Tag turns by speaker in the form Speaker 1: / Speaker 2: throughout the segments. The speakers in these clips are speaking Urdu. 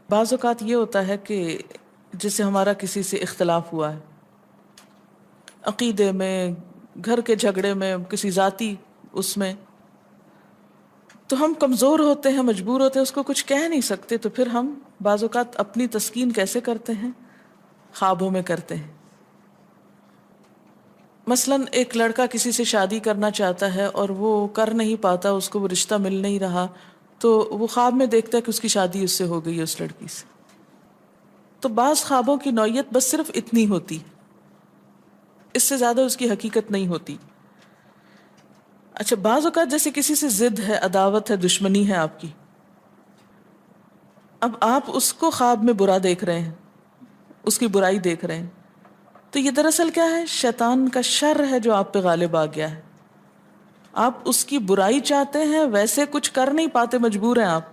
Speaker 1: بعض اوقات یہ ہوتا ہے کہ جسے ہمارا کسی سے اختلاف ہوا ہے، عقیدے میں، گھر کے جھگڑے میں، کسی ذاتی اس میں، تو ہم کمزور ہوتے ہیں، مجبور ہوتے ہیں، اس کو کچھ کہہ نہیں سکتے، تو پھر ہم بعض اوقات اپنی تسکین کیسے کرتے ہیں؟ خوابوں میں کرتے ہیں۔ مثلاً ایک لڑکا کسی سے شادی کرنا چاہتا ہے اور وہ کر نہیں پاتا، اس کو وہ رشتہ مل نہیں رہا، تو وہ خواب میں دیکھتا ہے کہ اس کی شادی اس سے ہو گئی ہے، اس لڑکی سے۔ تو بعض خوابوں کی نوعیت بس صرف اتنی ہوتی، اس سے زیادہ اس کی حقیقت نہیں ہوتی۔ اچھا، بعض اوقات جیسے کسی سے ضد ہے، عداوت ہے، دشمنی ہے آپ کی، اب آپ اس کو خواب میں برا دیکھ رہے ہیں، اس کی برائی دیکھ رہے ہیں، تو یہ دراصل کیا ہے؟ شیطان کا شر ہے جو آپ پہ غالب آ گیا ہے۔ آپ اس کی برائی چاہتے ہیں، ویسے کچھ کر نہیں پاتے، مجبور ہیں آپ،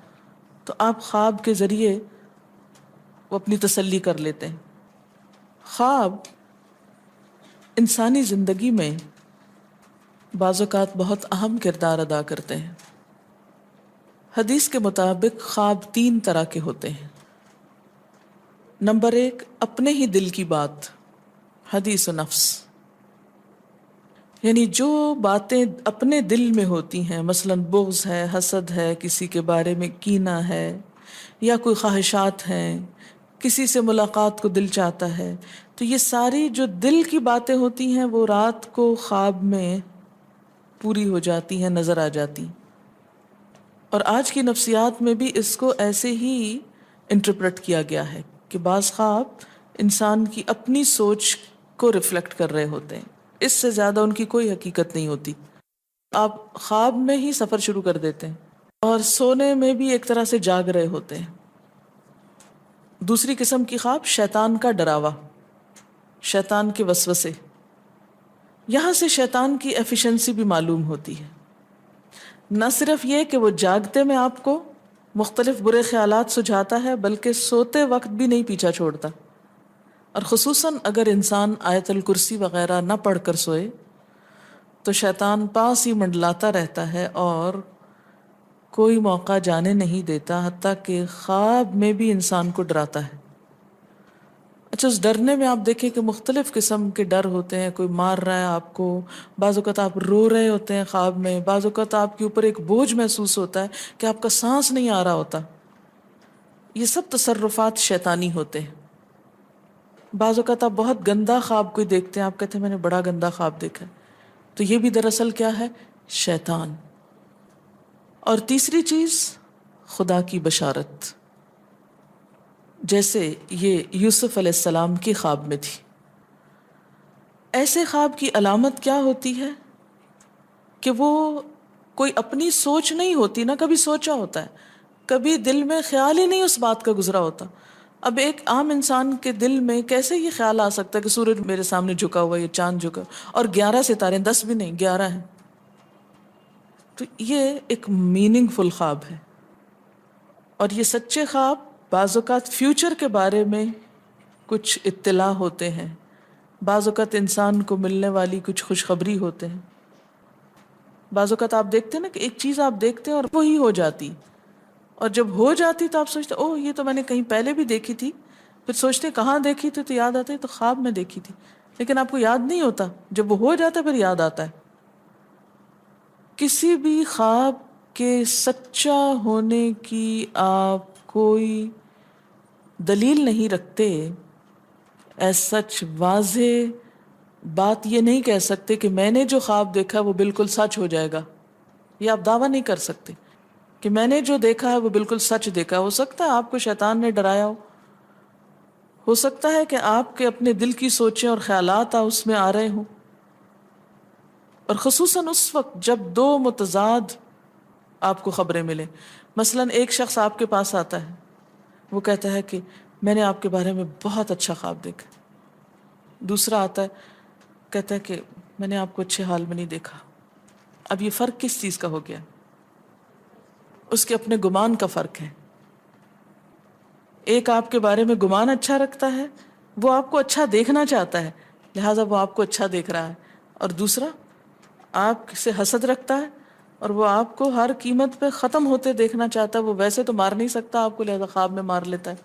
Speaker 1: تو آپ خواب کے ذریعے وہ اپنی تسلی کر لیتے ہیں۔ خواب انسانی زندگی میں بعض اوقات بہت اہم کردار ادا کرتے ہیں۔ حدیث کے مطابق خواب 3 طرح کے ہوتے ہیں۔ نمبر 1، اپنے ہی دل کی بات، حدیث و نفس، یعنی جو باتیں اپنے دل میں ہوتی ہیں، مثلاً بغض ہے، حسد ہے، کسی کے بارے میں کینہ ہے، یا کوئی خواہشات ہیں، کسی سے ملاقات کو دل چاہتا ہے، تو یہ ساری جو دل کی باتیں ہوتی ہیں وہ رات کو خواب میں پوری ہو جاتی ہیں، نظر آ جاتی۔ اور آج کی نفسیات میں بھی اس کو ایسے ہی انٹرپریٹ کیا گیا ہے کہ بعض خواب انسان کی اپنی سوچ کو ریفلیکٹ کر رہے ہوتے ہیں، اس سے زیادہ ان کی کوئی حقیقت نہیں ہوتی۔ آپ خواب میں ہی سفر شروع کر دیتے ہیں اور سونے میں بھی ایک طرح سے جاگ رہے ہوتے ہیں۔ دوسری قسم کی خواب شیطان کا ڈراوا، شیطان کے وسوسے، یہاں سے شیطان کی ایفیشنسی بھی معلوم ہوتی ہے۔ نہ صرف یہ کہ وہ جاگتے میں آپ کو مختلف برے خیالات سجھاتا ہے، بلکہ سوتے وقت بھی نہیں پیچھا چھوڑتا، اور خصوصاً اگر انسان آیت الکرسی وغیرہ نہ پڑھ کر سوئے تو شیطان پاس ہی منڈلاتا رہتا ہے اور کوئی موقع جانے نہیں دیتا، حتیٰ کہ خواب میں بھی انسان کو ڈراتا ہے۔ اچھا، اس ڈرنے میں آپ دیکھیں کہ مختلف قسم کے ڈر ہوتے ہیں، کوئی مار رہا ہے آپ کو، بعض اوقات آپ رو رہے ہوتے ہیں خواب میں، بعض اوقات آپ کے اوپر ایک بوجھ محسوس ہوتا ہے کہ آپ کا سانس نہیں آ رہا ہوتا۔ یہ سب تصرفات شیطانی ہوتے ہیں۔ بعض اوقات آپ بہت گندا خواب کوئی دیکھتے ہیں، آپ کہتے ہیں میں نے بڑا گندا خواب دیکھا، تو یہ بھی دراصل کیا ہے؟ شیطان۔ اور تیسری چیز، خدا کی بشارت، جیسے یہ یوسف علیہ السلام کی خواب میں تھی۔ ایسے خواب کی علامت کیا ہوتی ہے کہ وہ کوئی اپنی سوچ نہیں ہوتی، نہ کبھی سوچا ہوتا ہے، کبھی دل میں خیال ہی نہیں اس بات کا گزرا ہوتا۔ اب ایک عام انسان کے دل میں کیسے یہ خیال آ سکتا ہے کہ سورج میرے سامنے جھکا ہوا ہے، یہ چاند جھکا، اور 11 ستارے، 10 بھی نہیں، 11 ہیں۔ تو یہ ایک میننگ فل خواب ہے، اور یہ سچے خواب بعض اوقات فیوچر کے بارے میں کچھ اطلاع ہوتے ہیں، بعض اوقات انسان کو ملنے والی کچھ خوشخبری ہوتے ہیں۔ بعض اوقات آپ دیکھتے ہیں نا کہ ایک چیز آپ دیکھتے ہیں اور وہی ہو جاتی، اور جب ہو جاتی تو آپ سوچتے اوہ یہ تو میں نے کہیں پہلے بھی دیکھی تھی، پھر سوچتے کہاں دیکھی تھی، تو یاد آتا ہے تو خواب میں دیکھی تھی، لیکن آپ کو یاد نہیں ہوتا، جب وہ ہو جاتا ہے پھر یاد آتا ہے۔ کسی بھی خواب کے سچا ہونے کی آپ کوئی دلیل نہیں رکھتے، ایز سچ واضح بات یہ نہیں کہہ سکتے کہ میں نے جو خواب دیکھا وہ بالکل سچ ہو جائے گا، یہ آپ دعویٰ نہیں کر سکتے کہ میں نے جو دیکھا ہے وہ بالکل سچ دیکھا۔ ہو سکتا ہے آپ کو شیطان نے ڈرایا ہو سکتا ہے کہ آپ کے اپنے دل کی سوچیں اور خیالات اس میں آ رہے ہوں، اور خصوصاً اس وقت جب دو متضاد آپ کو خبریں ملیں۔ مثلاً ایک شخص آپ کے پاس آتا ہے، وہ کہتا ہے کہ میں نے آپ کے بارے میں بہت اچھا خواب دیکھا، دوسرا آتا ہے کہتا ہے کہ میں نے آپ کو اچھے حال میں نہیں دیکھا۔ اب یہ فرق کس چیز کا ہو گیا؟ اس کے اپنے گمان کا فرق ہے۔ ایک آپ کے بارے میں گمان اچھا رکھتا ہے، وہ آپ کو اچھا دیکھنا چاہتا ہے، لہٰذا وہ آپ کو اچھا دیکھ رہا ہے، اور دوسرا آپ سے حسد رکھتا ہے اور وہ آپ کو ہر قیمت پہ ختم ہوتے دیکھنا چاہتا ہے. وہ ویسے تو مار نہیں سکتا آپ کو، لہذا خواب میں مار لیتا ہے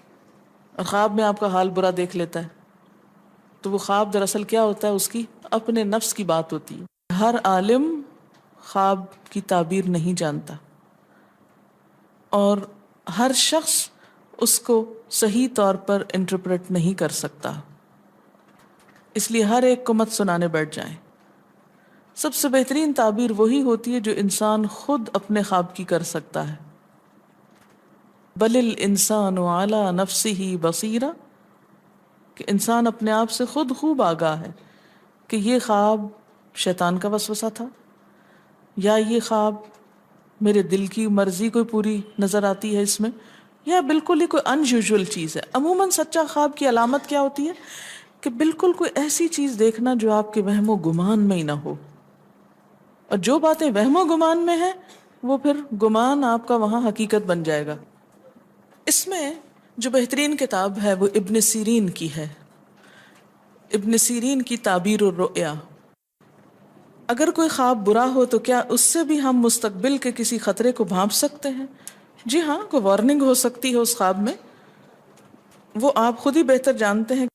Speaker 1: اور خواب میں آپ کا حال برا دیکھ لیتا ہے. تو وہ خواب دراصل کیا ہوتا ہے؟ اس کی اپنے نفس کی بات ہوتی ہے. ہر عالم خواب کی تعبیر نہیں جانتا اور ہر شخص اس کو صحیح طور پر انٹرپریٹ نہیں کر سکتا. اس لیے ہر ایک کو مت سنانے بیٹھ جائیں. سب سے بہترین تعبیر وہی ہوتی ہے جو انسان خود اپنے خواب کی کر سکتا ہے. بل الانسان علی نفسہ بصیرہ، کہ انسان اپنے آپ سے خود خوب آگاہ ہے کہ یہ خواب شیطان کا وسوسہ تھا یا یہ خواب میرے دل کی مرضی کوئی پوری نظر آتی ہے اس میں، یا بالکل ہی کوئی ان یوزول چیز ہے. عموماً سچا خواب کی علامت کیا ہوتی ہے؟ کہ بالکل کوئی ایسی چیز دیکھنا جو آپ کے وہم و گمان میں ہی نہ ہو. اور جو باتیں وہم و گمان میں ہیں وہ پھر گمان آپ کا وہاں حقیقت بن جائے گا. اس میں جو بہترین کتاب ہے وہ ابن سیرین کی ہے، ابن سیرین کی تعبیر الرؤیا. اگر کوئی خواب برا ہو تو کیا اس سے بھی ہم مستقبل کے کسی خطرے کو بھانپ سکتے ہیں؟ جی ہاں، کوئی وارننگ ہو سکتی ہے اس خواب میں، وہ آپ خود ہی بہتر جانتے ہیں